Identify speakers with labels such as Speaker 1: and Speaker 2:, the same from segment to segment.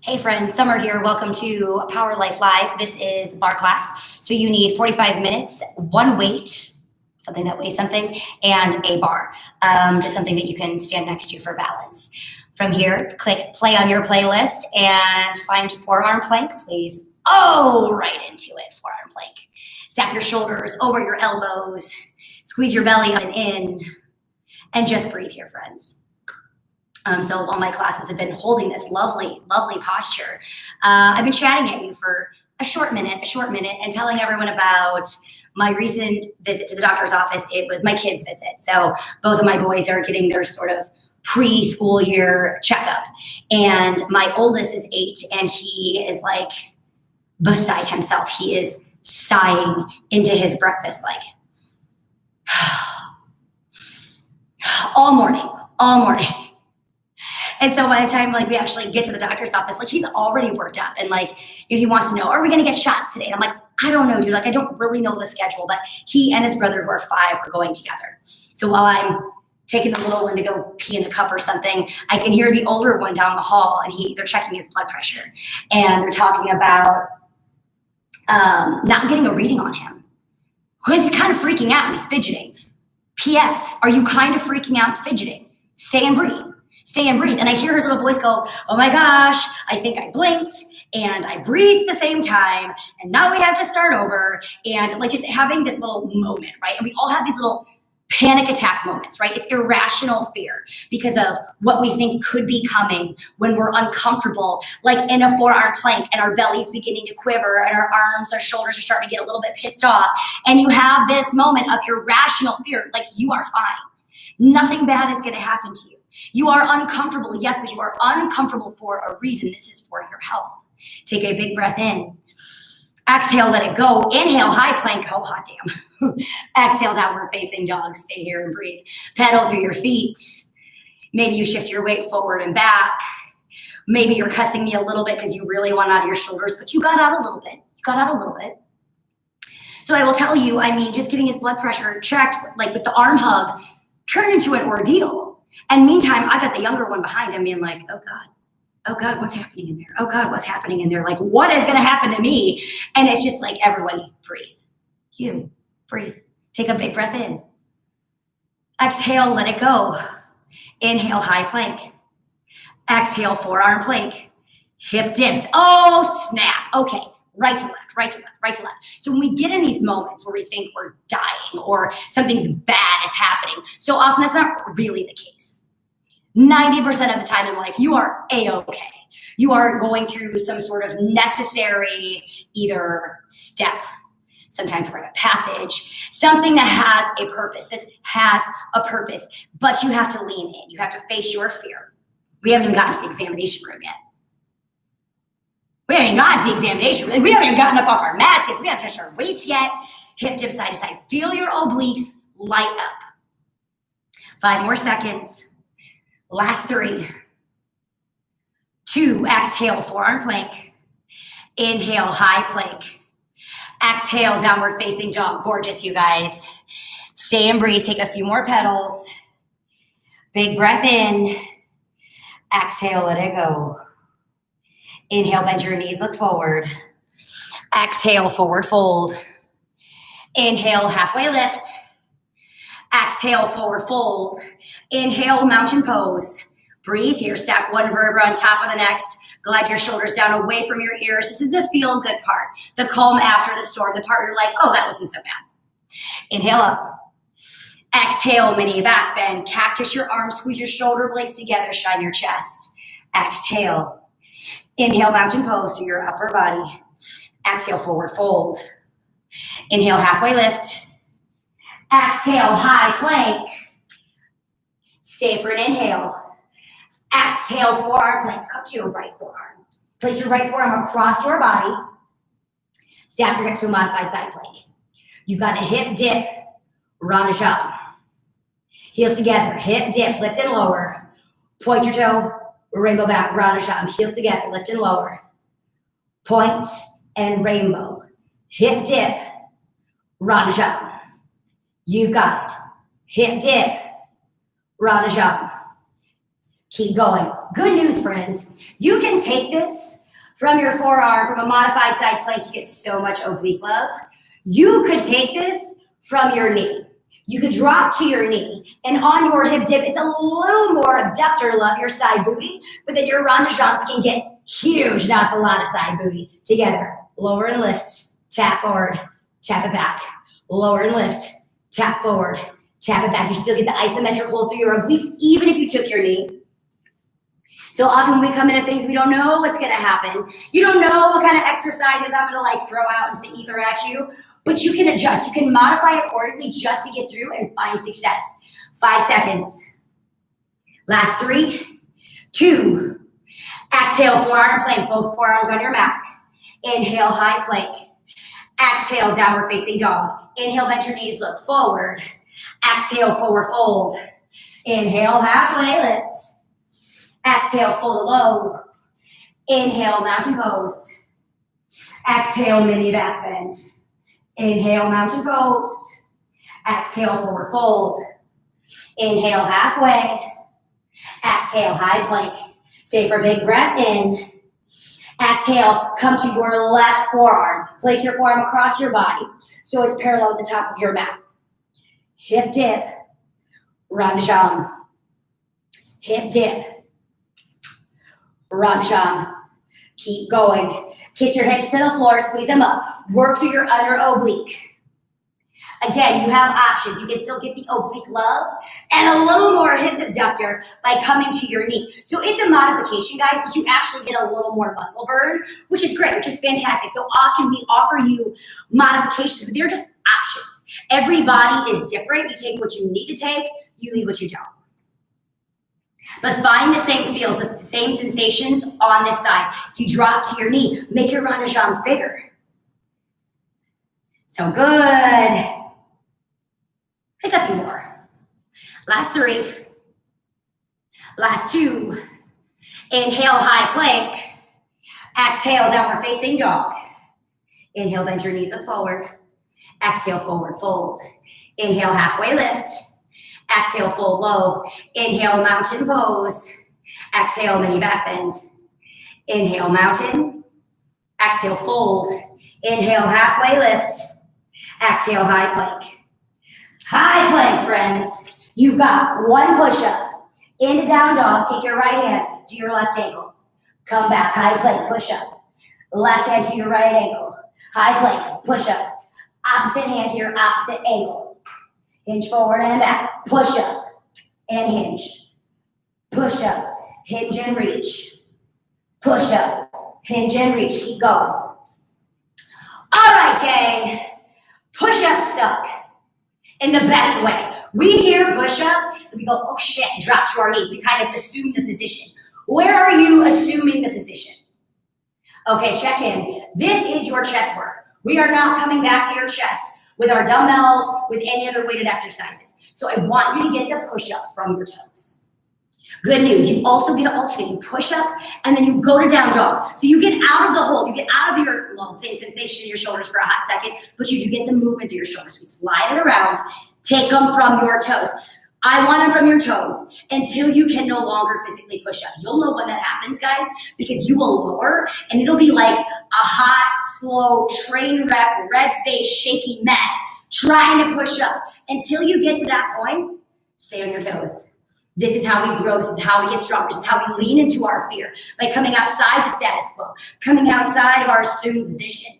Speaker 1: Hey friends, Summer here. Welcome to Power Life Live. This is bar class. So you need 45 minutes, one weight, something that weighs something, and a bar. Just something that you can stand next to for balance. From here, click play on your playlist and find Forearm Plank, please. Oh, right into it, Forearm Plank. Stack your shoulders over your elbows, squeeze your belly up and in, and just breathe here, friends. So all my classes have been holding this lovely, lovely posture. I've been chatting at you for a short minute, and telling everyone about my recent visit to the doctor's office. It was my kids' visit. So both of my boys are getting their sort of pre-school year checkup. And my oldest is 8, and he is like beside himself. He is sighing into his breakfast like all morning. And so by the time we actually get to the doctor's office, he's already worked up and he wants to know, are we going to get shots today? And I'm like, I don't know, dude. I don't really know the schedule, but he and his brother, who are 5, are going together. So while I'm taking the little one to go pee in a cup or something, I can hear the older one down the hall, and they're checking his blood pressure, and they're talking about not getting a reading on him. He's kind of freaking out and he's fidgeting. P.S. Are you kind of freaking out and fidgeting? Stay and breathe. And I hear his little voice go, oh my gosh, I think I blinked and I breathed at the same time. And now we have to start over. And just having this little moment, right? And we all have these little panic attack moments, right? It's irrational fear because of what we think could be coming when we're uncomfortable, like in a forearm plank, and our belly's beginning to quiver and our arms, our shoulders are starting to get a little bit pissed off. And you have this moment of irrational fear, you are fine. Nothing bad is going to happen to you. You are uncomfortable, yes, but you are uncomfortable for a reason. This is for your health. Take a big breath in. Exhale, let it go. Inhale, high plank. Oh, hot damn. Exhale, downward facing dog. Stay here and breathe. Pedal through your feet. Maybe you shift your weight forward and back. Maybe you're cussing me a little bit because you really want out of your shoulders, but you got out a little bit. So I will tell you, just getting his blood pressure checked, with the arm hug, turned into an ordeal. And meantime, I got the younger one behind him being like, oh God, what's happening in there? Oh God, what's happening in there? What is going to happen to me? And it's just everybody breathe. You breathe. Take a big breath in. Exhale, let it go. Inhale, high plank. Exhale, forearm plank. Hip dips. Oh, snap. Okay. Right to left. So when we get in these moments where we think we're dying or something's bad is happening, so often that's not really the case. 90% of the time in life, you are A-okay. You are going through some sort of necessary either step, sometimes rite of passage, something that has a purpose. This has a purpose, but you have to lean in. You have to face your fear. We haven't even gotten to the examination room yet. We haven't even gotten to the examination room. We haven't even gotten up off our mats yet. So we haven't touched our weights yet. Hip dip side to side. Feel your obliques light up. 5 more seconds. Last 3. 2. Exhale, forearm plank. Inhale, high plank. Exhale, downward facing dog. Gorgeous, you guys. Stay and breathe. Take a few more pedals. Big breath in. Exhale, let it go. Inhale, bend your knees, look forward. Exhale, forward fold. Inhale, halfway lift. Exhale, forward fold. Inhale, mountain pose. Breathe here. Stack one vertebra on top of the next. Glide your shoulders down away from your ears. This is the feel good part. The calm after the storm. The part you're like, oh, that wasn't so bad. Inhale up. Exhale, mini back bend. Cactus your arms. Squeeze your shoulder blades together. Shine your chest. Exhale. Inhale, mountain pose to your upper body. Exhale, forward fold. Inhale, halfway lift. Exhale, high plank. Stay for an inhale. Exhale, forearm plank. Come to your right forearm. Place your right forearm across your body. Stack your hips to a modified side plank. You got a hip dip, round up. Heels together, hip dip, lift and lower. Point your toe. Rainbow back, round and shot, heels together, lift and lower. Point and rainbow. Hip dip, round and shot. You've got it. Hip dip, round and shot. Keep going. Good news, friends. You can take this from your forearm, from a modified side plank. You get so much oblique love. You could take this from your knee. You could drop to your knee, and on your hip dip, it's a little more abductor love, your side booty, but then your rond de jambes can get huge. Now it's a lot of side booty. Together, lower and lift, tap forward, tap it back. Lower and lift, tap forward, tap it back. You still get the isometric hold through your obliques, even if you took your knee. So often we come into things we don't know what's gonna happen. You don't know what kind of exercises I'm gonna like throw out into the ether at you, but you can adjust. You can modify accordingly just to get through and find success. 5 seconds. Last 3, 2. Exhale, forearm plank, both forearms on your mat. Inhale, high plank. Exhale, downward facing dog. Inhale, bend your knees, look forward. Exhale, forward fold. Inhale, halfway lift. Exhale, fold low. Inhale, mountain pose. Exhale, mini back bend. Inhale, mountain pose. Exhale, forward fold. Inhale, halfway. Exhale, high plank. Stay for a big breath in. Exhale, come to your left forearm. Place your forearm across your body so it's parallel with the top of your mat. Hip dip, rond de jambe. Hip dip, rond de jambe. Keep going. Kiss your hips to the floor, squeeze them up. Work through your under oblique. Again, you have options. You can still get the oblique love and a little more hip abductor by coming to your knee. So it's a modification, guys, but you actually get a little more muscle burn, which is great, which is fantastic. So often we offer you modifications, but they're just options. Every body is different. You take what you need to take, you leave what you don't. But find the same feels, the same sensations on this side. If you drop to your knee, make your rond de jambes bigger. So good. Pick a few more. Last 3. Last 2. Inhale, high plank. Exhale, downward facing dog. Inhale, bend your knees up forward. Exhale, forward fold. Inhale, halfway lift. Exhale, fold low. Inhale, mountain pose. Exhale, mini back bend. Inhale, mountain. Exhale, fold. Inhale, halfway lift. Exhale, high plank. High plank, friends. You've got 1 push-up. Into down dog, take your right hand to your left ankle. Come back, high plank, push-up. Left hand to your right ankle. High plank, push-up. Opposite hand to your opposite ankle. Hinge forward and back. Push-up and hinge. Push-up, hinge and reach. Push-up, hinge and reach. Keep going. All right, gang. Push-up stuck. In the best way. We hear push-up, and we go, oh shit, drop to our knees. We kind of assume the position. Where are you assuming the position? Okay, check in. This is your chest work. We are not coming back to your chest with our dumbbells, with any other weighted exercises. So I want you to get the push-up from your toes. Good news, you also get to alternate. You push up, and then you go to down dog. So you get out of the hold. You get out of your, well, same sensation in your shoulders for a hot second, but you do get some movement through your shoulders. We slide it around, take them from your toes. I want them from your toes until you can no longer physically push up. You'll know when that happens, guys, because you will lower, and it'll be like a hot, slow, train wreck, red-faced, shaky mess trying to push up. Until you get to that point, stay on your toes. This is how we grow. This is how we get stronger. This is how we lean into our fear, by coming outside the status quo, coming outside of our assumed position,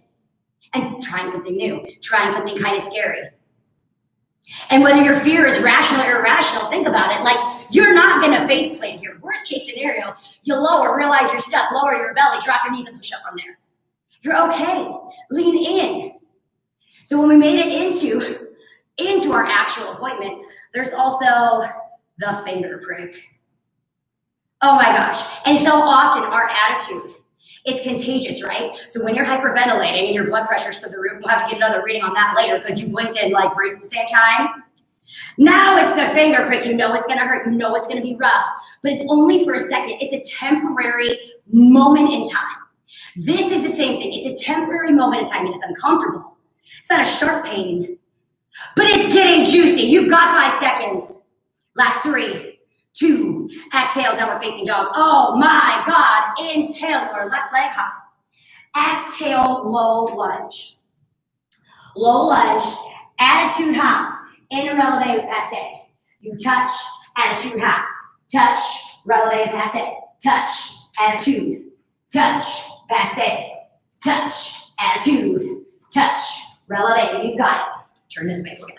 Speaker 1: and trying something new, trying something kind of scary. And whether your fear is rational or irrational, think about it. Like, you're not going to face plant here. Worst case scenario, you lower, realize you're stuck, lower your belly, drop your knees and push up from there. You're okay. Lean in. So when we made it into our actual appointment, there's also the finger prick. Oh my gosh. And so often our attitude, it's contagious, right? So when you're hyperventilating and your blood pressure's through the roof, we'll have to get another reading on that later because you blinked and like breathed at the same time. Now it's the finger prick. You know it's gonna hurt. You know it's gonna be rough, but it's only for a second. It's a temporary moment in time. This is the same thing. It's a temporary moment in time and it's uncomfortable. It's not a sharp pain, but it's getting juicy. You've got 5 seconds. Last 3, 2, exhale. Exhale, downward facing dog. Oh my God. Inhale your left leg high. Exhale, low lunge. Low lunge, attitude hops. In releve, passe. You touch, attitude hop. Touch, releve, passe. Touch, attitude. Touch, passe. Touch, attitude. Touch, releve. You got it. Turn this way for you.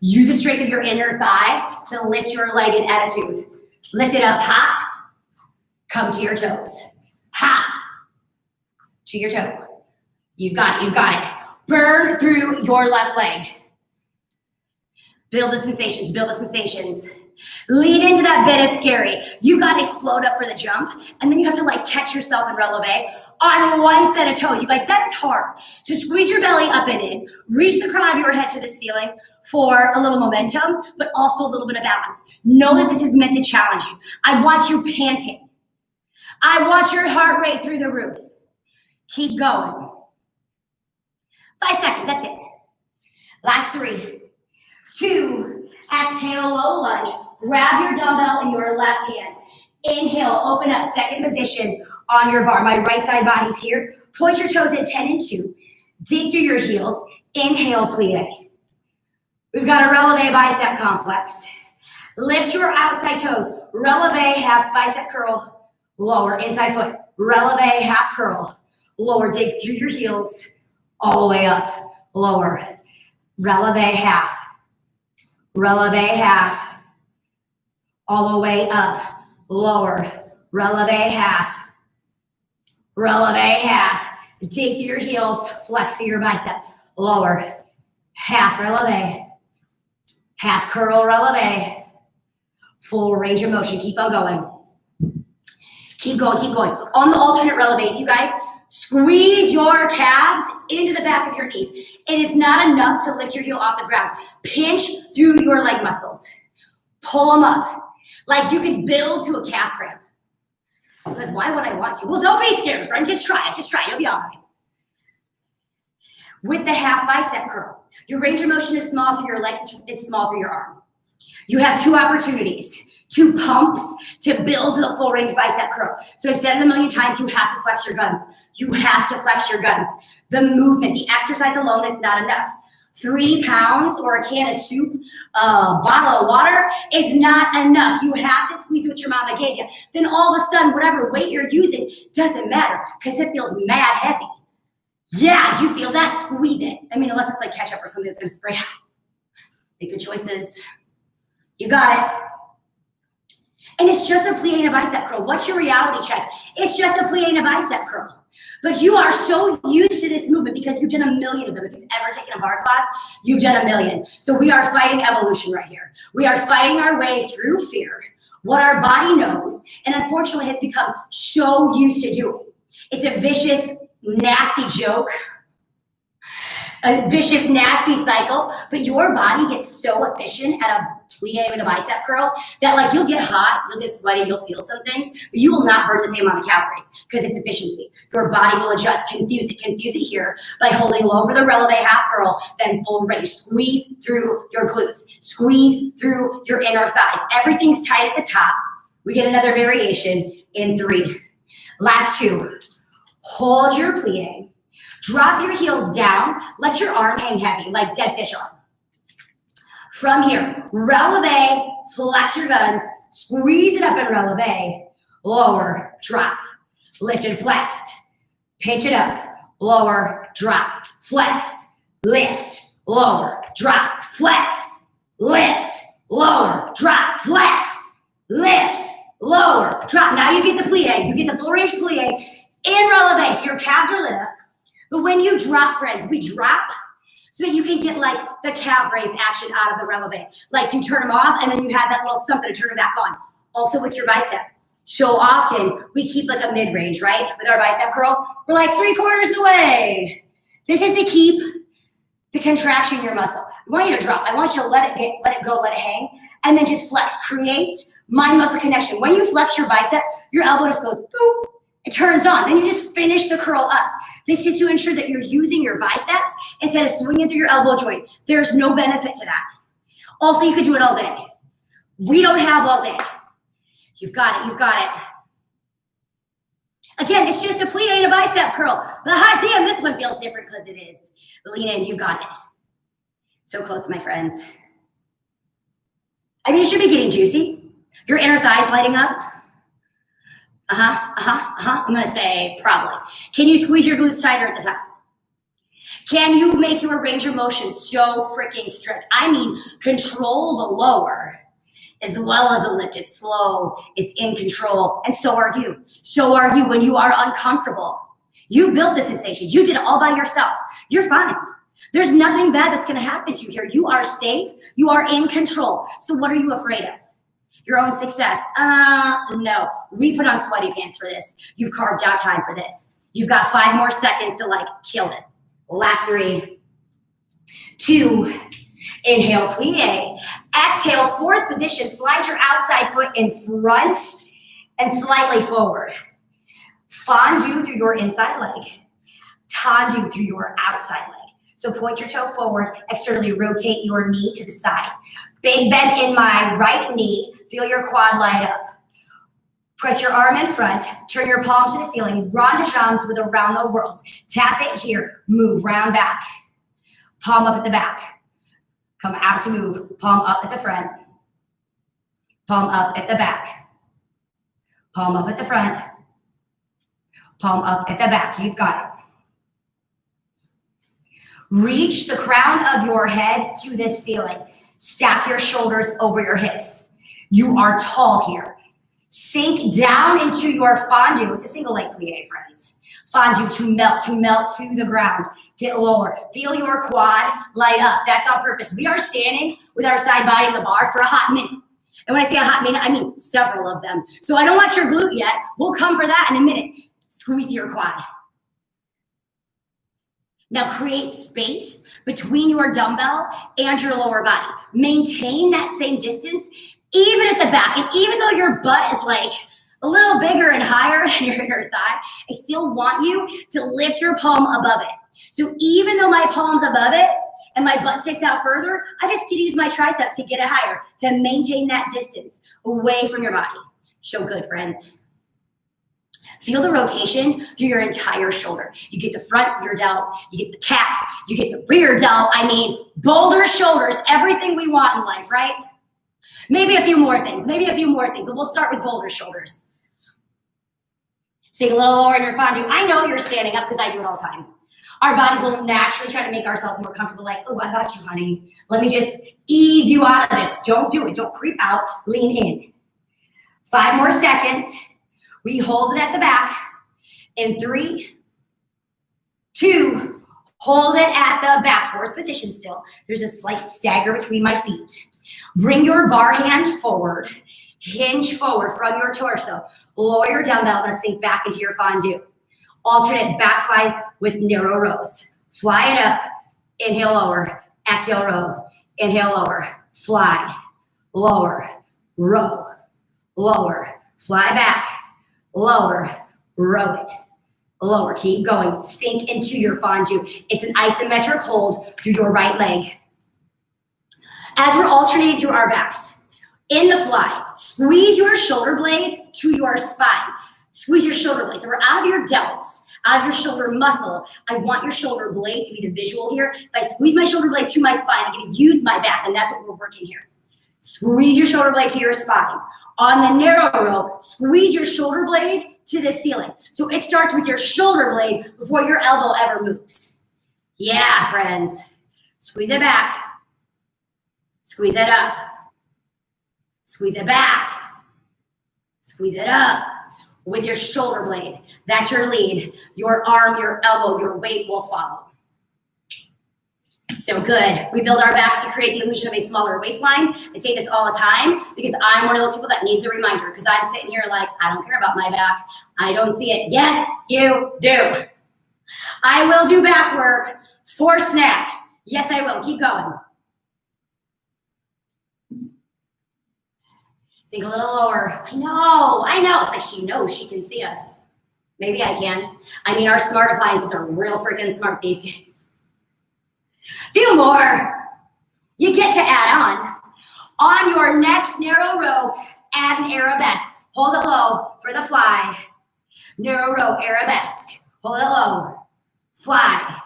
Speaker 1: Use the strength of your inner thigh to lift your leg in attitude. Lift it up, hop. Come to your toes. Hop. To your toe. You've got it, you've got it. Burn through your left leg. Build the sensations, build the sensations. Lead into that bit of scary. You got to explode up for the jump, and then you have to like catch yourself in releve on one set of toes. You guys, that is hard. So squeeze your belly up and in. Reach the crown of your head to the ceiling for a little momentum, but also a little bit of balance. Know that this is meant to challenge you. I want you panting. I want your heart rate through the roof. Keep going. 5 seconds, that's it. Last 3, 2, exhale, low lunge. Grab your dumbbell in your left hand. Inhale, open up, second position on your bar. My right side body's here. Point your toes at 10 and 2. Dig through your heels. Inhale, plie. We've got a releve bicep complex. Lift your outside toes. Releve, half bicep curl. Lower, inside foot. Releve, half curl. Lower, dig through your heels. All the way up. Lower. Releve, half. Releve, half. All the way up, lower, releve half, releve half. Dig through your heels, flex through your bicep, lower, half releve, half curl releve, full range of motion. Keep on going. Keep going, keep going. On the alternate releves, you guys, squeeze your calves into the back of your knees. It is not enough to lift your heel off the ground. Pinch through your leg muscles. Pull them up. Like you can build to a calf cramp. But why would I want to? Well, don't be scared, friend. Just try it. Just try it. You'll be all right. With the half bicep curl, your range of motion is small for your legs, it's small for your arm. You have 2 opportunities, 2 pumps to build to the full range bicep curl. So I've said it a million times, you have to flex your guns. You have to flex your guns. The movement, the exercise alone is not enough. 3 pounds or a can of soup, a bottle of water is not enough. You have to squeeze what your mama gave you. Then all of a sudden, whatever weight you're using doesn't matter because it feels mad heavy. Yeah, did you feel that? Squeeze it. I mean, unless it's like ketchup or something that's gonna spray out. Make good choices. You got it. And it's just a plie and a bicep curl. What's your reality check? It's just a plie and a bicep curl. But you are so used to this movement because you've done a million of them. If you've ever taken a barre class, you've done a million. So we are fighting evolution right here. We are fighting our way through fear, what our body knows, and unfortunately has become so used to doing. It's a vicious, nasty joke. A vicious, nasty cycle, but your body gets so efficient at a plie with a bicep curl that like you'll get hot, you'll get sweaty, you'll feel some things, but you will not burn the same amount of calories because it's efficiency. Your body will adjust, confuse it here by holding low for the releve half curl, then full range. Squeeze through your glutes, squeeze through your inner thighs. Everything's tight at the top. We get another variation in 3. Last 2. Hold your plie. Drop your heels down. Let your arm hang heavy, like dead fish arm. From here, releve, flex your guns, squeeze it up and releve, lower, drop, lift and flex, pinch it up, lower, drop, flex, lift, lower, drop, flex, lift, lower, drop, flex, lift, lower, drop. Now you get the plie, you get the full range plie in releve, so your calves are lit up. But when you drop, friends, we drop so that you can get like the calf raise action out of the releve. Like you turn them off and then you have that little something to turn them back on. Also with your bicep. So often we keep like a mid-range, right? With our bicep curl, we're like 3/4 the way. This is to keep the contraction in your muscle. I want you to drop. I want you to let it go, let it hang, and then just flex. Create mind-muscle connection. When you flex your bicep, your elbow just goes boop. It turns on. Then you just finish the curl up. This is to ensure that you're using your biceps instead of swinging through your elbow joint. There's no benefit to that. Also, you could do it all day. We don't have all day. You've got it, you've got it. Again, it's just a plie and a bicep curl. But hot damn, this one feels different because it is. Lean in, you've got it. So close, my friends. I mean, it should be getting juicy. Your inner thighs lighting up. I'm gonna say probably. Can you squeeze your glutes tighter at the top? Can you make your range of motion so freaking strict? I mean, control the lower as well as the lift. It's slow, it's in control, and so are you. So are you when you are uncomfortable. You built this sensation. You did it all by yourself. You're fine. There's nothing bad that's gonna happen to you here. You are safe, you are in control. So what are you afraid of? Your own success? No. We put on sweaty pants for this. You've carved out time for this. You've got 5 more seconds to like kill it. Last 3, 2, inhale, plie. Exhale, 4th position. Slide your outside foot in front and slightly forward. Fondue through your inside leg. Tendu through your outside leg. So point your toe forward, externally rotate your knee to the side. Big bend in my right knee. Feel your quad light up. Press your arm in front, turn your palm to the ceiling, rond de jambes with around the world. Tap it here, move, round back. Palm up at the back. Come out to move, palm up at the front. Palm up at the back. Palm up at the front. Palm up at the back, you've got it. Reach the crown of your head to the ceiling. Stack your shoulders over your hips. You are tall here. Sink down into your fondue. It's a single leg plie, friends. Fondue to melt to the ground. Get lower. Feel your quad light up. That's on purpose. We are standing with our side body in the bar for a hot minute. And when I say a hot minute, I mean several of them. So I don't want your glute yet. We'll come for that in a minute. Squeeze your quad. Now create space between your dumbbell and your lower body. Maintain that same distance, even at the back. And even though your butt is like a little bigger and higher than your inner thigh, I still want you to lift your palm above it. So even though my palm's above it and my butt sticks out further, I just get to use my triceps to get it higher, to maintain that distance away from your body. So good, friends. Feel the rotation through your entire shoulder. You get the front, your delt, you get the cap, you get the rear delt. I mean, boulder shoulders, everything we want in life, right? Maybe a few more things, but we'll start with boulder shoulders. Sink a little lower in your fondue. I know you're standing up because I do it all the time. Our bodies will naturally try to make ourselves more comfortable, like, oh, I got you, honey. Let me just ease you out of this. Don't do it. Don't creep out. Lean in. 5 more seconds. We hold it at the back. In 3, 2, hold it at the back. 4th position still. There's a slight stagger between my feet. Bring your bar hand forward. Hinge forward from your torso. Lower your dumbbell and sink back into your fondue. Alternate back flies with narrow rows. Fly it up. Inhale, lower. Exhale, row. Inhale, lower. Fly. Lower. Row. Lower. Fly back. Lower, row it, lower, keep going, sink into your fondue. It's an isometric hold through your right leg. As we're alternating through our backs, in the fly, squeeze your shoulder blade to your spine. Squeeze your shoulder blade. So we're out of your delts, out of your shoulder muscle. I want your shoulder blade to be the visual here. If I squeeze my shoulder blade to my spine, I'm gonna use my back, and that's what we're working here. Squeeze your shoulder blade to your spine. On the narrow row, squeeze your shoulder blade to the ceiling. So it starts with your shoulder blade before your elbow ever moves. Yeah, friends. Squeeze it back. Squeeze it up. Squeeze it back. Squeeze it up with your shoulder blade. That's your lead. Your arm, your elbow, your weight will follow. So good. We build our backs to create the illusion of a smaller waistline. I say this all the time because I'm one of those people that needs a reminder, because I'm sitting here like, I don't care about my back. I don't see it. Yes, you do. I will do back work for snacks. Yes, I will. Keep going. Sink a little lower. I know. It's like she knows she can see us. Maybe I can. I mean, our smart appliances are real freaking smart these days. Few more. You get to add on. On your next narrow row, add an arabesque. hold it low for the fly. Narrow row, arabesque, hold it low, fly.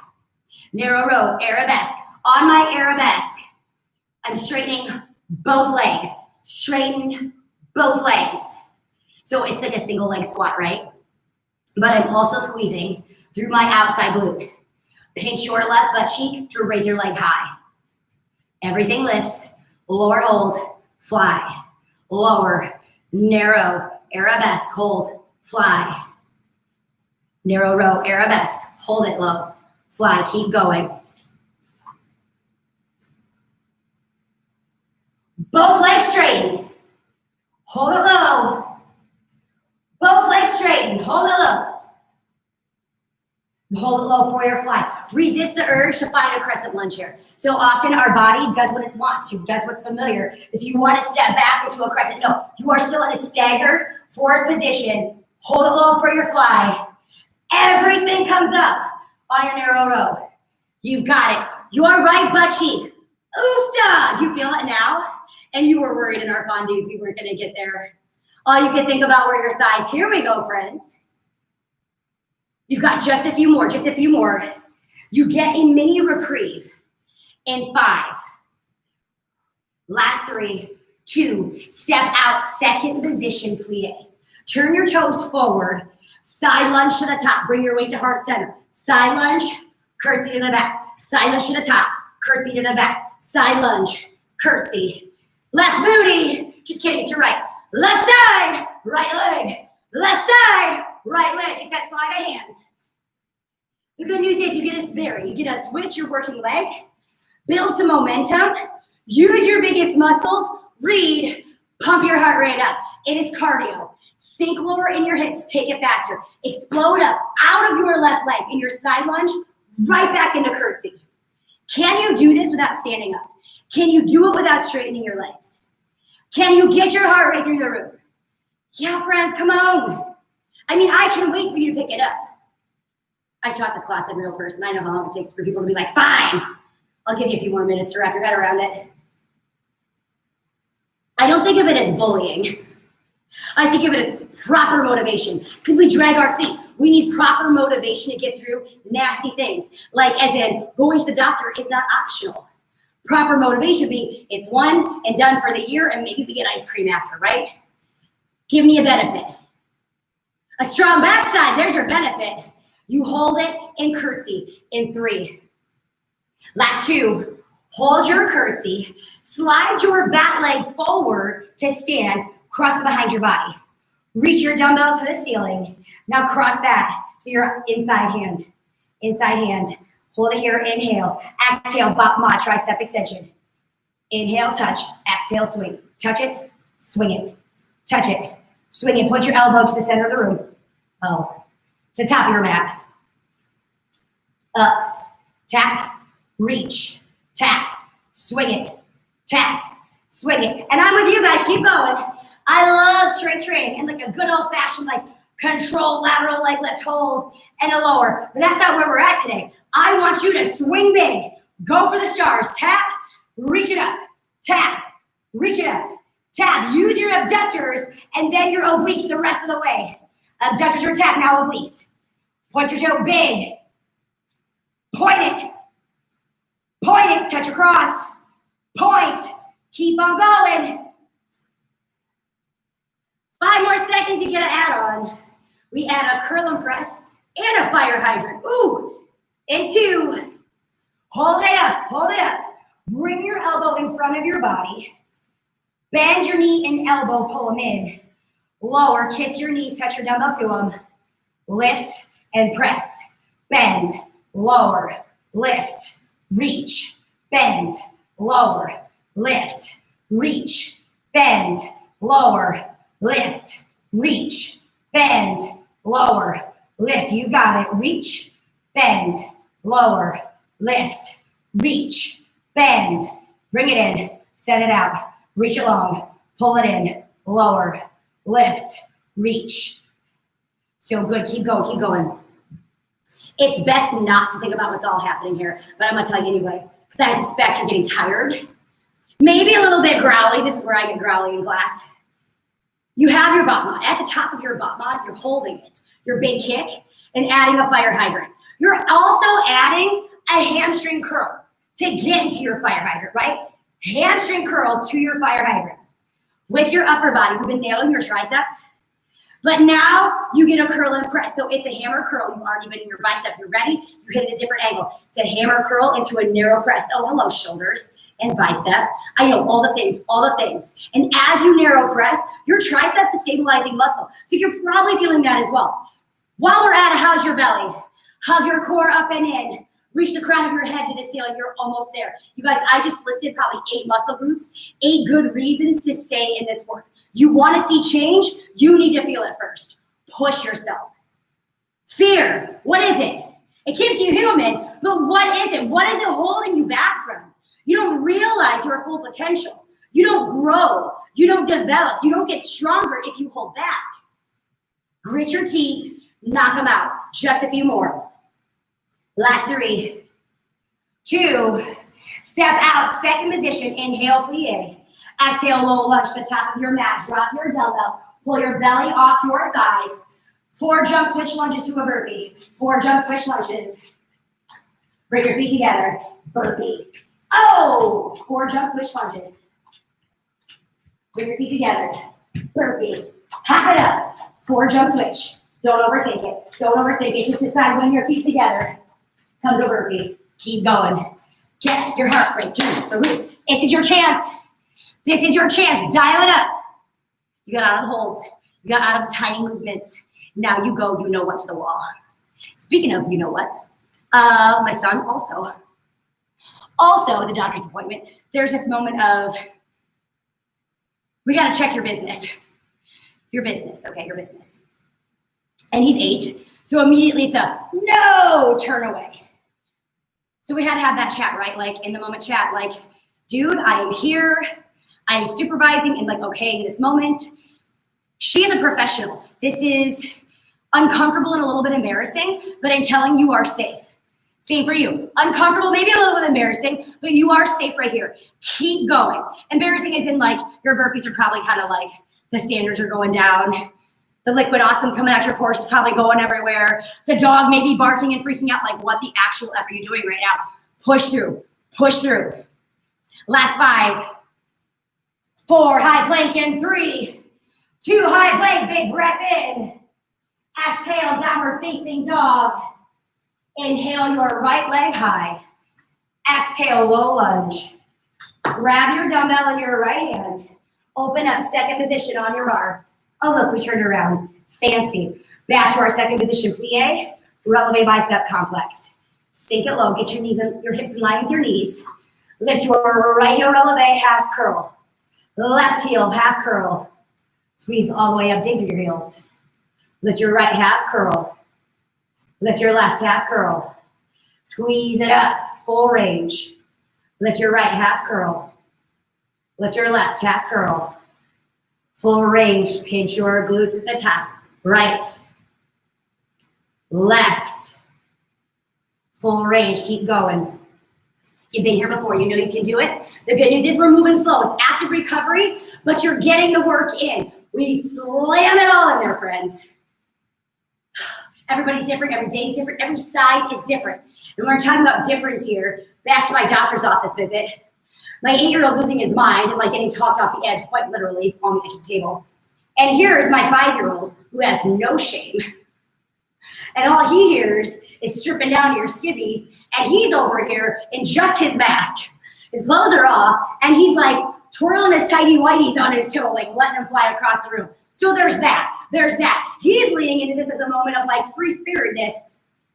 Speaker 1: Narrow row, arabesque. On my arabesque, I'm straightening both legs. Straighten both legs. So it's like a single leg squat, right? But I'm also squeezing through my outside glute. Pinch your left butt cheek to raise your leg high. Everything lifts. Lower hold, fly. Lower, narrow, arabesque, hold, fly. Narrow row, arabesque, hold it low, fly, keep going. Both legs straighten. Hold it low. Both legs straighten. Hold it low. Hold it low for your fly. Resist the urge to find a crescent lunge here. So often our body does what it wants to, does what's familiar. Is you want to step back into a crescent. No, you are still in a staggered forward position. Hold it low for your fly. Everything comes up on your narrow row. You've got it. Your right butt cheek. Oofta! Do you feel it now? And you were worried in our fondies we weren't going to get there. All you can think about were your thighs. Here we go, friends. You've got just a few more, just a few more. You get a mini reprieve in 5. Last 3, 2, step out, second position plie. Turn your toes forward, side lunge to the top, bring your weight to heart center. Side lunge, curtsy to the back. Side lunge to the top, curtsy to the back. Side lunge, curtsy. Left booty, just kidding, to right. Left side, right leg. Left side, right leg. It's that slide of hands. The good news is you get a spare. You get a switch your working leg, build some momentum, use your biggest muscles, read, pump your heart rate up. It is cardio. Sink lower in your hips, take it faster. Explode up out of your left leg in your side lunge, right back into curtsy. Can you do this without standing up? Can you do it without straightening your legs? Can you get your heart rate through the roof? Yeah, friends, come on. I mean, I can wait for you to pick it up. I taught this class in real person. I know how long it takes for people to be like, fine, I'll give you a few more minutes to wrap your head around it. I don't think of it as bullying. I think of it as proper motivation because we drag our feet. We need proper motivation to get through nasty things. Like as in going to the doctor is not optional. Proper motivation being it's one and done for the year and maybe we get ice cream after, right? Give me a benefit. A strong backside, there's your benefit. You hold it in curtsy in 3. Last 2, hold your curtsy, slide your back leg forward to stand, cross it behind your body. Reach your dumbbell to the ceiling. Now cross that to your inside hand. Inside hand. Hold it here, inhale. Exhale, bop ma, tricep extension. Inhale, touch. Exhale, swing. Touch it, swing it. Touch it, swing it. Put your elbow to the center of the room. Oh, to the top of your mat. Up, tap, reach, tap, swing it, tap, swing it. And I'm with you guys, keep going. I love strength training and like a good old fashioned like control lateral leg lift hold and a lower, but that's not where we're at today. I want you to swing big, go for the stars, tap, reach it up, tap, reach it up, tap, use your abductors and then your obliques the rest of the way. Abductors or tap, now obliques. Point your toe big. Point it, touch across, point, keep on going. 5 more seconds, you get an add-on. We add a curl and press and a fire hydrant. Ooh, and 2. Hold it up. Bring your elbow in front of your body. Bend your knee and elbow, pull them in. Lower, kiss your knees, touch your dumbbell to them. Lift and press, bend. Lower, lift, reach, bend, lower, lift, reach, bend, lower, lift, reach, bend, lower, lift. You got it. Reach, bend, lower, lift, reach, bend. Bring it in, set it out, reach it long, pull it in, lower, lift, reach. So good. Keep going. It's best not to think about what's all happening here, but I'm gonna tell you anyway, because I suspect you're getting tired. Maybe a little bit growly. This is where I get growly in class. You have your bot mod. At the top of your bot mod, you're holding it, your big kick, and adding a fire hydrant. You're also adding a hamstring curl to get into your fire hydrant, right? Hamstring curl to your fire hydrant. With your upper body, we've been nailing your triceps, but now you get a curl and press. So it's a hammer curl. You've already been in your bicep. You're ready. You hit a different angle. It's a hammer curl into a narrow press. Oh, hello, shoulders and bicep. I know all the things, all the things. And as you narrow press, your triceps is stabilizing muscle. So you're probably feeling that as well. While we're at it, how's your belly? Hug your core up and in. Reach the crown of your head to the ceiling. You're almost there. You guys, I just listed probably 8 muscle groups, 8 good reasons to stay in this work. You want to see change, you need to feel it first. Push yourself. Fear, what is it? It keeps you human, but what is it? What is it holding you back from? You don't realize your full potential. You don't grow. You don't develop. You don't get stronger if you hold back. Grit your teeth, knock them out. Just a few more. Last 3, 2, step out, second position, inhale, plie. Exhale, low lunge to the top of your mat, drop your dumbbell, pull your belly off your thighs. 4 jump switch lunges to a burpee. 4 jump switch lunges. Bring your feet together, burpee. Oh, 4 jump switch lunges. Bring your feet together, burpee. Hop it up, 4 jump switch. Don't overthink it, don't overthink it. Just decide when your feet together. Come to burpee. Keep going. Get your heart rate to the roof. This is your chance. This is your chance. Dial it up. You got out of the holds. You got out of the tiny movements. Now you go, you know what, to the wall. Speaking of you know what, my son also at the doctor's appointment, there's this moment of, we got to check your business. Your business, okay, your business. And he's 8, so immediately it's a no, turn away. So we had to have that chat, right? Like in the moment chat, like, dude, I am here. I am supervising and like, okay, in this moment, she is a professional. This is uncomfortable and a little bit embarrassing, but I'm telling you, you are safe. Same for you. Uncomfortable, maybe a little bit embarrassing, but you are safe right here. Keep going. Embarrassing is in like, your burpees are probably kind of like, the standards are going down. The liquid awesome coming out your pores is probably going everywhere. The dog may be barking and freaking out like, what the actual F are you doing right now? Push through, push through. Last 5, 4, high plank in 3, 2, high plank, big breath in. Exhale, downward facing dog. Inhale your right leg high. Exhale, low lunge. Grab your dumbbell in your right hand. Open up, second position on your bar. Oh, look, we turned around. Fancy. Back to our second position, plie, releve bicep complex. Sink it low, get your knees and your hips in line with your knees. Lift your right heel, releve, half curl. Left heel, half curl. Squeeze all the way up, dig through your heels. Lift your right, half curl. Lift your left, half curl. Squeeze it up, full range. Lift your right, half curl. Lift your left, half curl. Full range, pinch your glutes at the top. Right, left, full range, keep going. You've been here before, you know you can do it. The good news is we're moving slow. It's active recovery, but you're getting the work in. We slam it all in there, friends. Everybody's different, every day is different, every side is different. And we're talking about difference here, back to my doctor's office visit. My 8-year-old's losing his mind and like getting talked off the edge, quite literally, he's on the edge of the table. And here's my 5-year-old who has no shame. And all he hears is stripping down to your skivvies, and he's over here in just his mask. His clothes are off, and he's like twirling his tidy whities on his toe, like letting them fly across the room. So there's that. He's leading into this as a moment of like free spiritedness.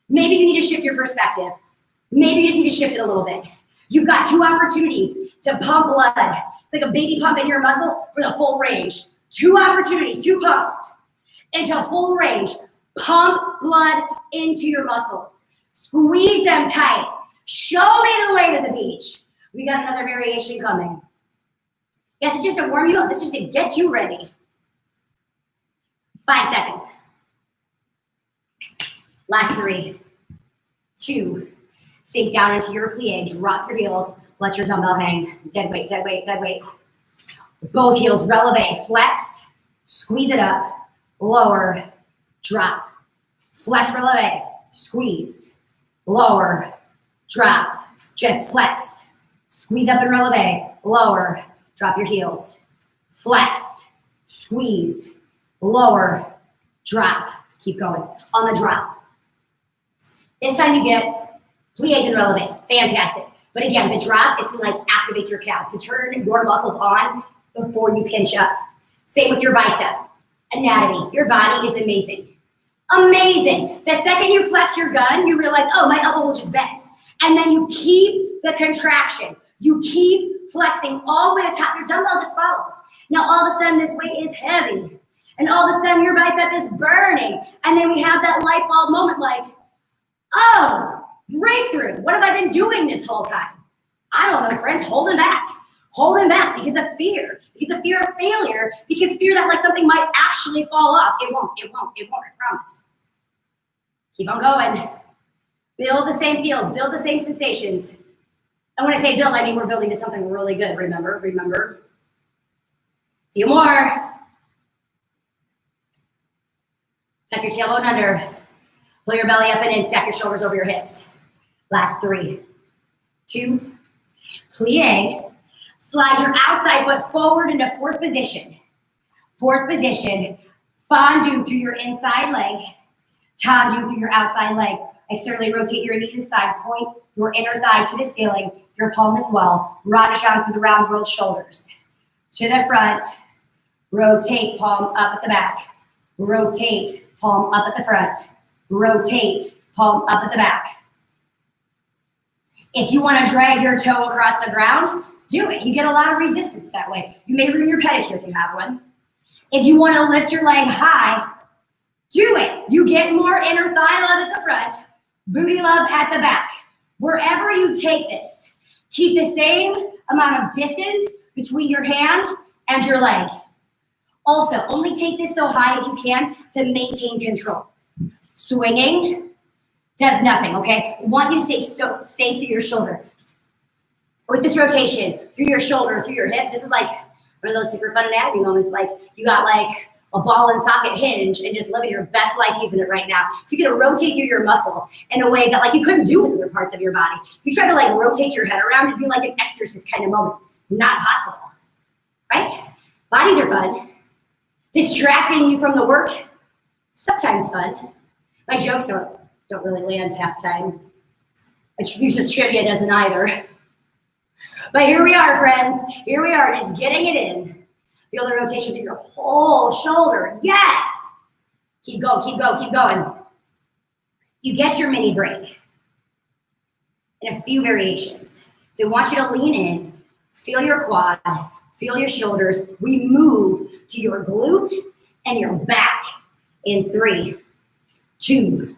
Speaker 1: Maybe you need to shift your perspective. Maybe you just need to shift it a little bit. You've got 2 opportunities to pump blood. It's like a baby pump in your muscle for the full range. 2 opportunities, 2 pumps until full range. Pump blood into your muscles. Squeeze them tight. Show me the way to the beach. We got another variation coming. Yeah, this is just to warm you up. This is just to get you ready. 5 seconds. Last 3, 2. Sink down into your plie. Drop your heels. Let your dumbbell hang. Dead weight, dead weight, dead weight. Both heels releve, flex, Squeeze it up, lower, drop. Flex for leve, squeeze, lower, drop. Just flex. Squeeze up and releve, lower, drop your heels. Flex, squeeze, lower, drop. Keep going on the drop. This time you get plies and releve, fantastic. But again, the drop is to like activate your calves, to turn your muscles on before you pinch up. Same with your bicep. Anatomy, your body is amazing. Amazing. The second you flex your gun, you realize, oh, my elbow will just bend. And then you keep the contraction. You keep flexing all the way to top. Your dumbbell just follows. Now, all of a sudden, this weight is heavy. And all of a sudden, your bicep is burning. And then we have that light bulb moment like, oh, breakthrough. What have I been doing this whole time? I don't know, friends, holding back. Holding back because of fear. Because of fear of failure. Because fear that like something might actually fall off. It won't, I promise. Keep on going. Build the same feels, build the same sensations. And when I say build, I mean we're building to something really good. Remember. A few more. Tuck your tailbone under. Pull your belly up and in. Stack your shoulders over your hips. Last 3, 2, plie. Slide your outside foot forward into fourth position. Fourth position. Fondue through your inside leg. Tendu through your outside leg. Externally rotate your knee to the side. Point your inner thigh to the ceiling. Your palm as well. Radhajan through the round world shoulders. To the front. Rotate, palm up at the back. Rotate, palm up at the front. Rotate, palm up at the back. If you want to drag your toe across the ground, do it. You get a lot of resistance that way. You may ruin your pedicure if you have one. If you want to lift your leg high, do it. You get more inner thigh love at the front, booty love at the back. Wherever you take this, keep the same amount of distance between your hand and your leg. Also, only take this so high as you can to maintain control. Swinging does nothing, okay? I want you to stay so safe through your shoulder. With this rotation, through your shoulder, through your hip, this is like one of those super fun anatomy moments, like you got like a ball and socket hinge and just living your best life using it right now. So you're gonna rotate through your muscle in a way that like you couldn't do with other parts of your body. You try to like rotate your head around, it'd be like an exorcist kind of moment. Not possible, right? Bodies are fun. Distracting you from the work, sometimes fun. My jokes don't really land half the time. Just trivia doesn't either. But here we are, friends. Here we are, just getting it in. Feel the rotation through your whole shoulder. Yes! Keep going. You get your mini break in a few variations. So I want you to lean in, feel your quad, feel your shoulders. We move to your glute and your back in 3, 2.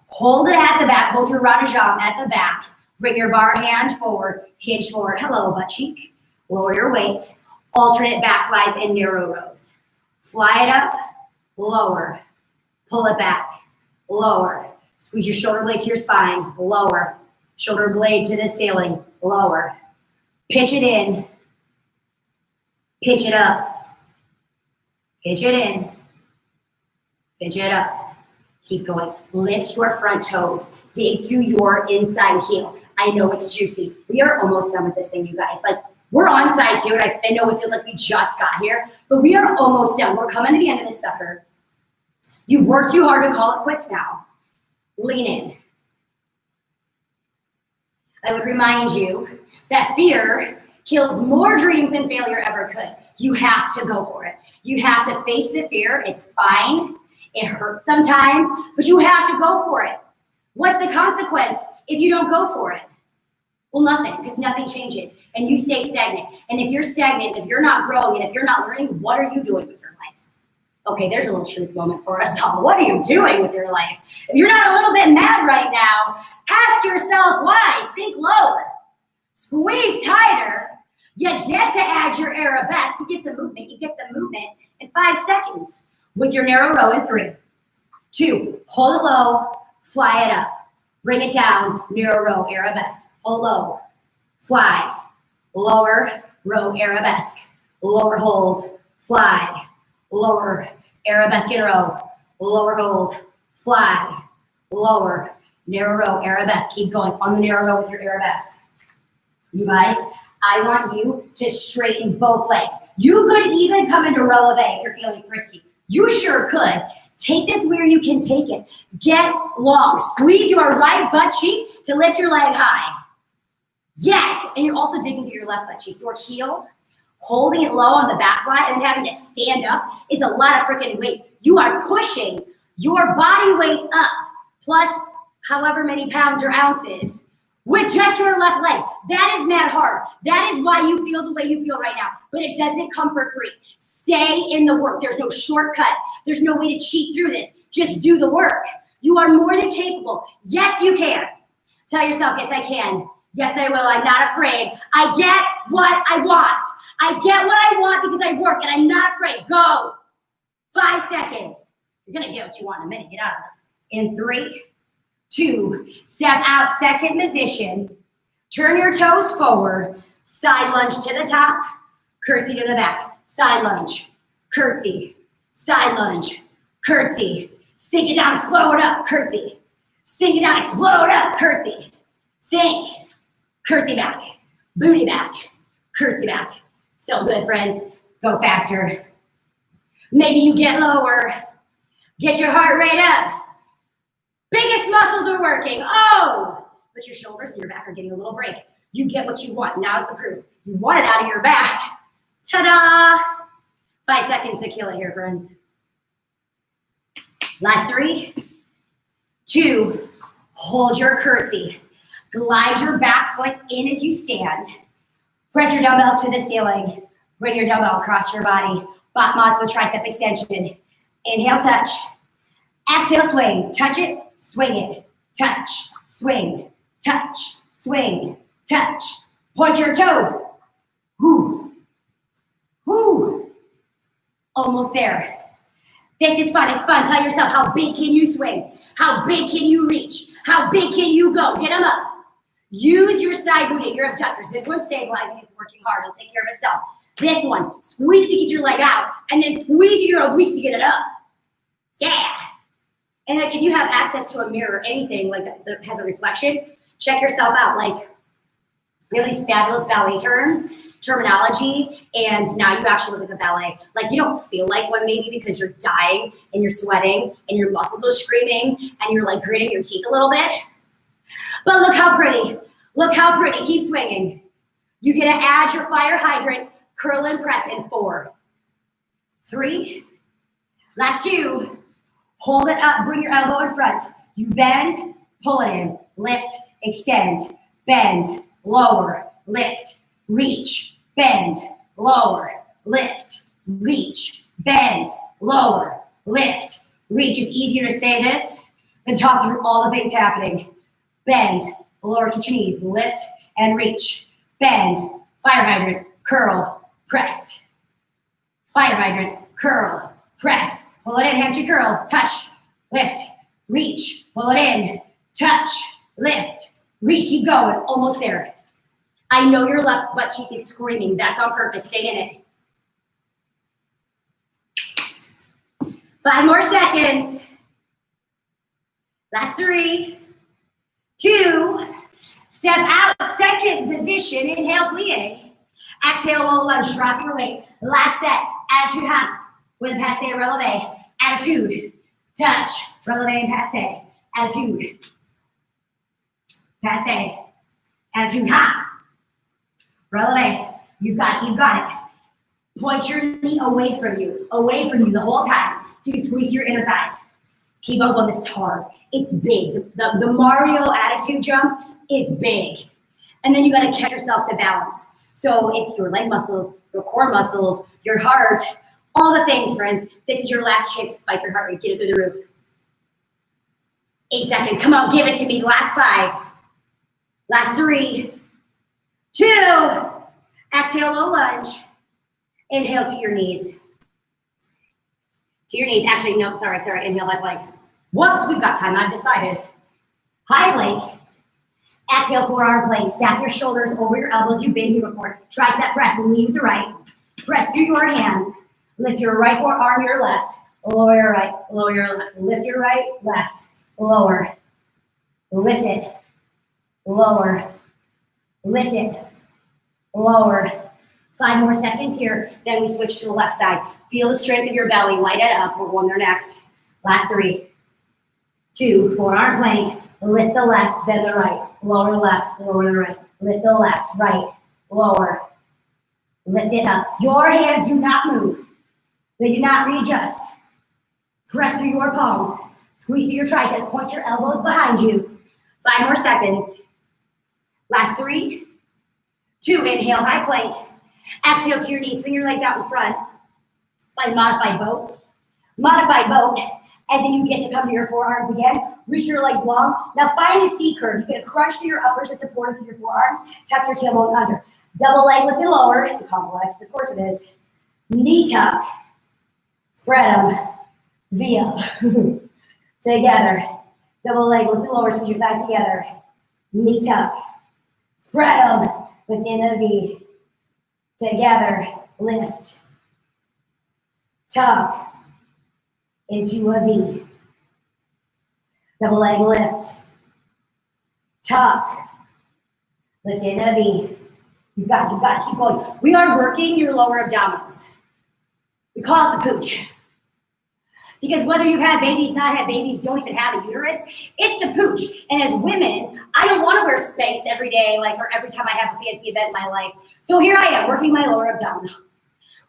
Speaker 1: Hold it at the back. Hold your Radhajan at the back. Bring your bar hand forward, hinge forward. Hello, butt cheek. Lower your weight. Alternate back flies and narrow rows. Fly it up, lower. Pull it back, lower. Squeeze your shoulder blade to your spine, lower. Shoulder blade to the ceiling, lower. Pitch it in. Pitch it up. Pitch it in. Pitch it up. Keep going. Lift your front toes. Dig through your inside heel. I know it's juicy. We are almost done with this thing, you guys. Like, we're on side 2, and I know it feels like we just got here, but we are almost done. We're coming to the end of this sucker. You've worked too hard to call it quits now. Lean in. I would remind you that fear kills more dreams than failure ever could. You have to go for it. You have to face the fear. It's fine. It hurts sometimes, but you have to go for it. What's the consequence if you don't go for it? Well, nothing, because nothing changes, and you stay stagnant. And if you're stagnant, if you're not growing, and if you're not learning, what are you doing with your life? Okay, there's a little truth moment for us all. What are you doing with your life? If you're not a little bit mad right now, ask yourself why. Sink lower. Squeeze tighter. You get to add your arabesque. You get some movement. You get some movement in 5 seconds with your narrow row in 3, 2. Hold it low. Fly it up. Bring it down. Narrow row arabesque. Hold low, fly, lower, row arabesque, lower hold, fly, lower, arabesque in row, lower hold, fly, lower, narrow row, arabesque. Keep going on the narrow row with your arabesque. You guys, I want you to straighten both legs. You could even come into releve if you're feeling frisky. You sure could. Take this where you can take it. Get long. Squeeze your right butt cheek to lift your leg high. Yes, and you're also digging through your left butt cheek. Your heel, holding it low on the back fly and then having to stand up is a lot of freaking weight. You are pushing your body weight up, plus however many pounds or ounces, with just your left leg. That is mad hard. That is why you feel the way you feel right now. But it doesn't come for free. Stay in the work. There's no shortcut. There's no way to cheat through this. Just do the work. You are more than capable. Yes, you can. Tell yourself, yes, I can. Yes, I will. I'm not afraid. I get what I want. I get what I want because I work and I'm not afraid. Go. 5 seconds. You're going to get what you want in a minute. Get out of this. In 3, 2, step out, second position. Turn your toes forward. Side lunge to the top. Curtsy to the back. Side lunge. Curtsy. Side lunge. Curtsy. Sink it down, explode up. Curtsy. Sink it down, explode up. Curtsy. Sink. Curtsy back. Booty back. Curtsy back. So good, friends. Go faster. Maybe you get lower. Get your heart rate up. Biggest muscles are working. Oh! But your shoulders and your back are getting a little break. You get what you want. Now's the proof. You want it out of your back. Ta-da! 5 seconds to kill it here, friends. Last 3, 2, hold your curtsy. Glide your back foot in as you stand. Press your dumbbell to the ceiling. Bring your dumbbell across your body. Batmas with tricep extension. Inhale, touch. Exhale, swing. Touch it, swing it. Touch, swing, touch, swing, touch. Point your toe. Whoo. Whoo. Almost there. This is fun. It's fun. Tell yourself, how big can you swing? How big can you reach? How big can you go? Get them up. Use your side booty, your abductors. This one's stabilizing. It's working hard. It'll take care of itself. This one, squeeze to get your leg out, and then squeeze your obliques to get it up. Yeah. And like if you have access to a mirror or anything like that has a reflection, check yourself out. Like we have these fabulous ballet terminology, and now you actually look like a ballet. Like you don't feel like one maybe because you're dying and you're sweating and your muscles are screaming and you're like gritting your teeth a little bit. But look how pretty. Look how pretty. Keep swinging. You get to add your fire hydrant, curl and press in 4, 3, last 2. Hold it up, bring your elbow in front. You bend, pull it in, lift, extend, bend, lower, lift, reach, bend, lower, lift, reach, bend, lower, lift, reach. It's easier to say this than talk through all the things happening. Bend, lower, kiss your knees, lift and reach, bend, fire hydrant, curl, press. Fire hydrant, curl, press. Pull it in, hamstring curl, touch, lift, reach, pull it in, touch, lift, reach, keep going, almost there. I know your left butt cheek is screaming. That's on purpose, stay in it. 5 more seconds. Last 3, 2, step out, second position, inhale, plie. Exhale, low lunge, drop your weight. Last set, attitude hops. With passe, releve, attitude, touch, releve and passe, attitude, passe, attitude, hop, releve, you've got it. Point your knee away from you the whole time, so you squeeze your inner thighs. Keep on going, this is hard, it's big. The Mario attitude jump is big. And then you gotta catch yourself to balance. So it's your leg muscles, your core muscles, your heart, all the things, friends. This is your last chance to spike your heart rate. Get it through the roof. 8 seconds. Come on, give it to me. Last 5. Last 3, 2. Exhale, low lunge. Inhale to your knees. To your knees. Actually, no, sorry. Inhale, high plank. Whoops, we've got time. I've decided. High plank. Exhale, forearm plank. Stack your shoulders over your elbows. You bend, you record. Tricep press. Lean with the right. Press through your hands. Lift your right forearm, your left. Lower your right, lower your left. Lift your right, left, lower. Lift it, lower. Lift it, lower. 5 more seconds here. Then we switch to the left side. Feel the strength of your belly. Light it up. We're going there next. Last 3, 2, forearm plank. Lift the left, then the right. Lower the left, lower the right. Lift the left, right, lower. Lift it up. Your hands do not move. They do not readjust. Press through your palms. Squeeze through your triceps. Point your elbows behind you. 5 more seconds. Last 3, 2. Inhale, high plank. Exhale to your knees. Swing your legs out in front. Find modified boat. Modified boat. And then you get to come to your forearms again. Reach your legs long. Now find a C curve. You get a crunch through your uppers to support through your forearms. Tuck your tailbone under. Double leg lift and lower. It's a complex. Of course it is. Knee tuck. Spread them. V up. Together. Double leg lift and lower. Squeeze your thighs together. Knee tuck. Spread them. Within a V. Together. Lift. Tuck. Into a V. Double leg lift. Tuck. Lift in a V. You got to keep going. We are working your lower abdominals. We call it the pooch. Because whether you've had babies, not had babies, don't even have a uterus, it's the pooch. And as women, I don't want to wear Spanx every day, or every time I have a fancy event in my life. So here I am working my lower abdominals.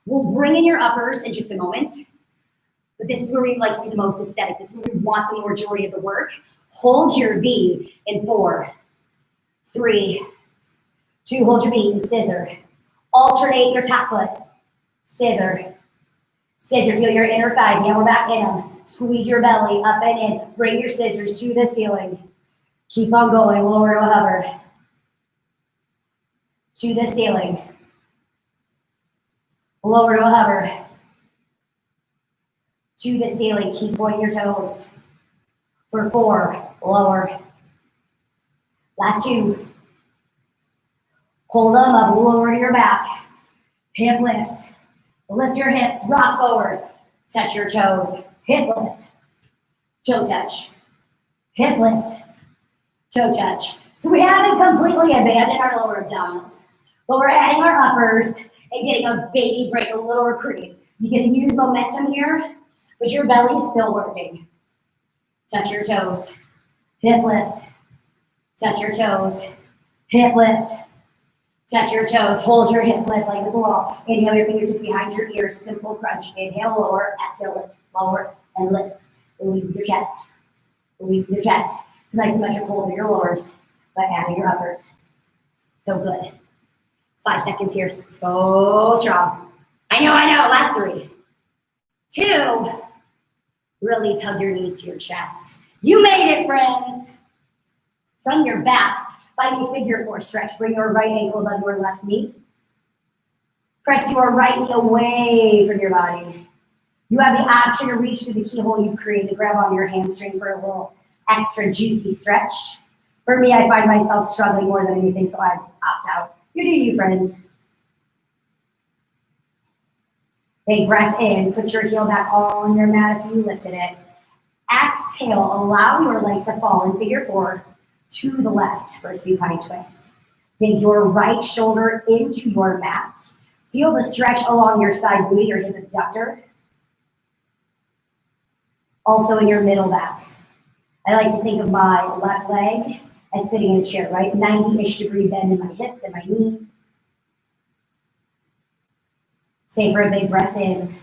Speaker 1: We'll bring in your uppers in just a moment. But this is where we see the most aesthetic. This is where we want the majority of the work. Hold your V in 4, 3, 2. Hold your V in scissor. Alternate your top foot. Scissor. Scissor. Feel your inner thighs. Hammer back in them. Squeeze your belly up and in. Bring your scissors to the ceiling. Keep on going. Lower to a hover. To the ceiling. Lower to a hover. To the ceiling. Keep pointing your toes. For 4, lower. Last 2. Hold them up, lower to your back. Hip lifts. Lift your hips, rock forward. Touch your toes. Hip lift. Toe touch. Hip lift. Toe touch. So we haven't completely abandoned our lower abdominals, but we're adding our uppers and getting a baby break, a little reprieve. You get to use momentum here, but your belly is still working. Touch your toes. Hip lift. Touch your toes. Hip lift. Touch your toes. Hold your hip lift like the wall. Inhale your fingertips behind your ears. Simple crunch. Inhale, lower. Exhale, lift. Lower and lift. Relieve your chest. Relieve your chest. It's nice and symmetrical for your lowers by adding your uppers. So good. 5 seconds here. So strong. I know. Last 3, 2. Release. Hug your knees to your chest. You made it, friends. From your back, find a figure 4 stretch. Bring your right ankle above your left knee. Press your right knee away from your body. You have the option to reach through the keyhole you've created. Grab on your hamstring for a little extra juicy stretch. For me, I find myself struggling more than anything, so I opt out. You do you, friends. Big breath in. Put your heel back on your mat if you lifted it. Exhale. Allow your legs to fall in figure 4 to the left for a supine twist. Dig your right shoulder into your mat. Feel the stretch along your side booty, your hip abductor. Also in your middle back. I like to think of my left leg as sitting in a chair, right? 90-ish degree bend in my hips and my knee. Stay for a big breath in.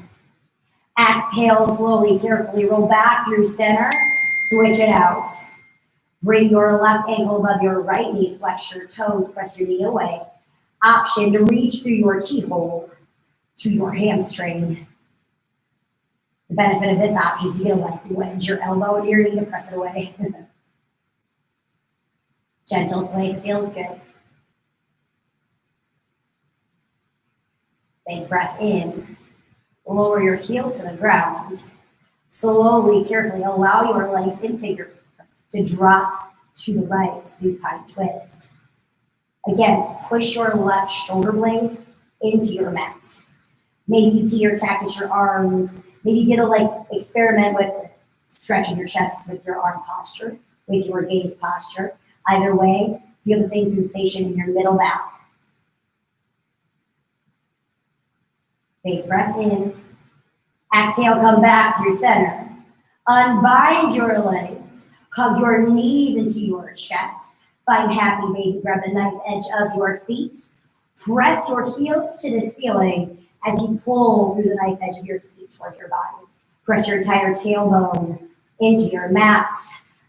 Speaker 1: Exhale, slowly, carefully roll back through center. Switch it out. Bring your left ankle above your right knee. Flex your toes, press your knee away. Option to reach through your keyhole to your hamstring. The benefit of this option is you get to wedge your elbow into your knee to press it away. Gentle sway, feels good. Big breath in. Lower your heel to the ground. Slowly, carefully allow your legs in figure to drop to the right, supine twist. Again, push your left shoulder blade into your mat. Maybe you tee or cactus your arms. Maybe get to like experiment with stretching your chest with your arm posture, with your gaze posture. Either way, you have the same sensation in your middle back. Big breath in. Exhale, come back through center. Unbind your legs. Hug your knees into your chest. Find happy baby. Grab the knife edge of your feet. Press your heels to the ceiling as you pull through the knife edge of your feet towards your body. Press your entire tailbone into your mat.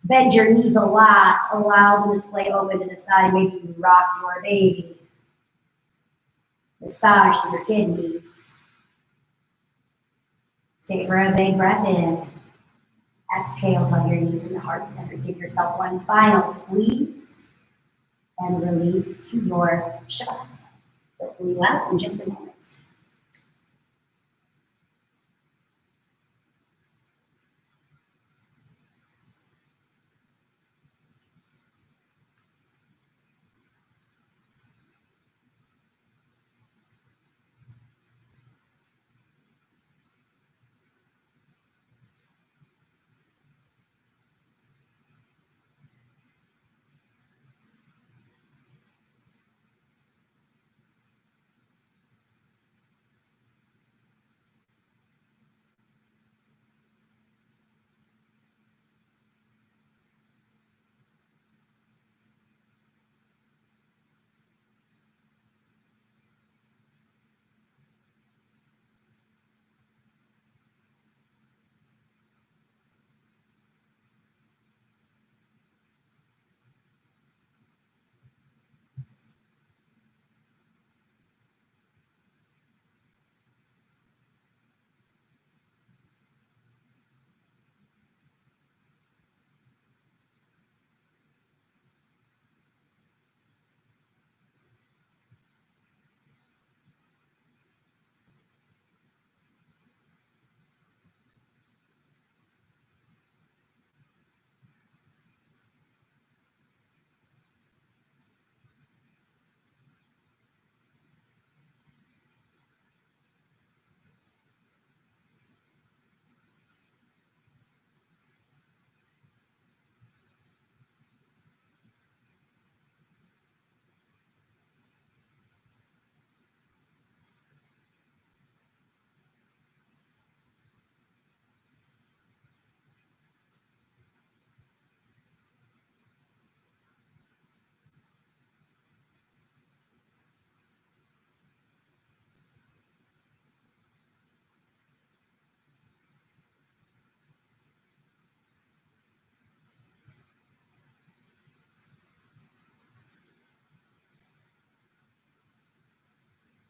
Speaker 1: Bend your knees a lot. Allow them to splay open to the side. Maybe you rock your baby. Massage for your kidneys. Stay for a big breath in. Exhale, hug your knees in the heart center. Give yourself one final squeeze and release to your chest. Hopefully well in just a moment.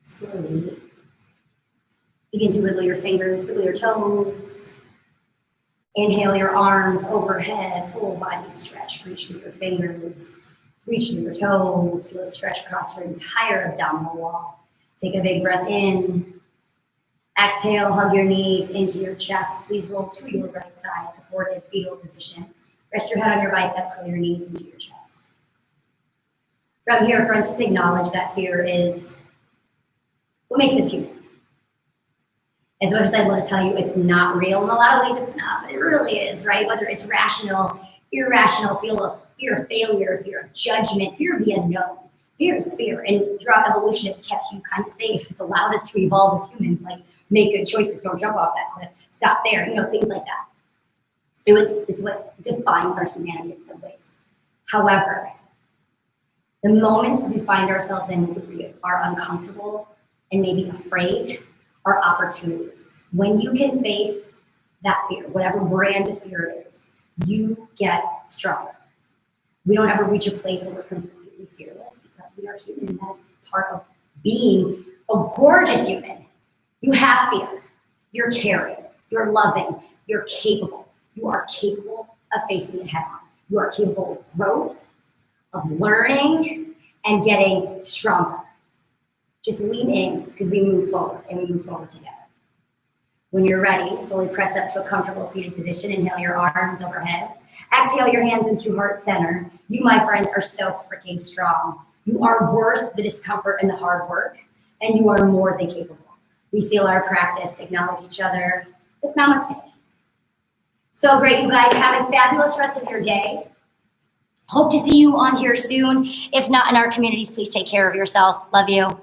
Speaker 1: Slowly begin to wiggle your fingers, wiggle your toes. Inhale your arms overhead, full body stretch. Reach through your fingers, reach through your toes. Feel a stretch across your entire abdominal wall. Take a big breath in. Exhale, hug your knees into your chest. Please roll to your right side, supported fetal position. Rest your head on your bicep, curl your knees into your chest. From here, friends, just acknowledge that fear is what makes us human. As much as I want to tell you it's not real, in a lot of ways it's not, but it really is, right? Whether it's rational, irrational, fear of failure, fear of judgment, fear of the unknown. Fear is fear, and throughout evolution, it's kept you kind of safe. It's allowed us to evolve as humans, like make good choices, don't jump off that cliff, stop there, things like that. It's what defines our humanity in some ways. However, the moments we find ourselves in where we are uncomfortable and maybe afraid are opportunities. When you can face that fear, whatever brand of fear it is, you get stronger. We don't ever reach a place where we're completely fearless because we are human, and that's part of being a gorgeous human. You have fear. You're caring. You're loving. You're capable. You are capable of facing it head on. You are capable of growth, of learning, and getting stronger. Just lean in because we move forward and we move forward together. When you're ready, slowly press up to a comfortable seated position. Inhale your arms overhead. Exhale your hands into heart center. You, my friends, are so freaking strong. You are worth the discomfort and the hard work, and you are more than capable. We seal our practice, acknowledge each other with namaste. So great, you guys. Have a fabulous rest of your day. Hope to see you on here soon. If not in our communities, please take care of yourself. Love you.